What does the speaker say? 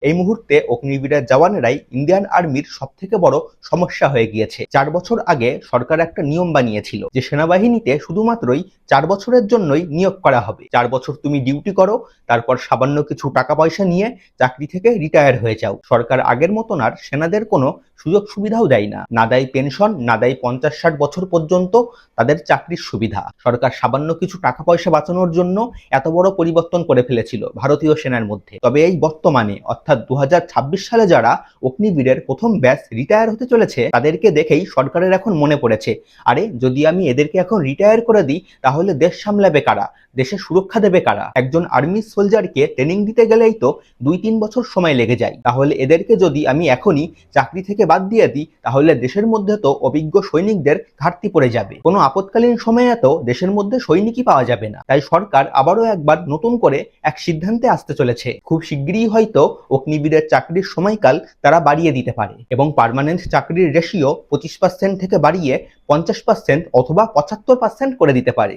এই মুহূর্তে অগ্নিবীরের জওয়ানেরাই ইন্ডিয়ান আর্মির সবথেকে বড় সমস্যা হয়ে গিয়েছে। 4 বছর আগে সরকার একটা নিয়ম বানিয়েছিল যে সেনাবাহিনীতে শুধুমাত্রই 4 বছরের জন্যই নিয়োগ করা হবে। 4 বছর তুমি ডিউটি করো, তারপর সামান্য কিছু টাকা পয়সা নিয়ে চাকরি থেকে রিটায়ার হয়ে যাও। সরকার আগের মতন আর সেনাদের কোনো সুযোগ সুবিধাও দেয় না, না দেয় পেনশন, না দেয় 50-60 বছর পর্যন্ত তাদের চাকরির সুবিধা। সরকার সামান্য কিছু টাকা পয়সা বাঁচানোর জন্য এত বড় পরিবর্তন করে ফেলেছিল ভারতীয় সেনার মধ্যে। তবে এই বর্তমানে অর্থাৎ 2026 সালে যারা অগ্নিবীরের প্রথম ব্যাচ রিটায়ার হতে চলেছে, তাদেরকে দেখেই সরকারের এখন মনে পড়েছে, আরে যদি আমি এদেরকে এখন রিটায়ার করে দিই তাহলে দেশ সামলাবে কারা, দেশের সুরক্ষা দেবে কারা? একজন আর্মি সোলজারকে ট্রেনিং দিতে গেলেই তো 2-3 বছর সময় লেগে যায়। তাহলে এদেরকে যদি আমি এখনই চাকরি থেকে বাদ দিয়ে দিই তাহলে দেশের মধ্যে তো অভিজ্ঞ সৈনিকদের ঘাটতি পড়ে যাবে। কোনো আপৎকালীন সময়ে তো দেশের মধ্যে সৈনিকই পাওয়া যাবে না। তাই সরকার আবারও একবার নতুন করে এক সিদ্ধান্তে আসতে চলেছে। খুব শিগগিরই হয়তো অগ্নিবীরের চাকরির সময়কাল তারা বাড়িয়ে দিতে পারে এবং পার্মানেন্ট চাকরির রেশিও 25% থেকে বাড়িয়ে 50% অথবা 75% করে দিতে পারে।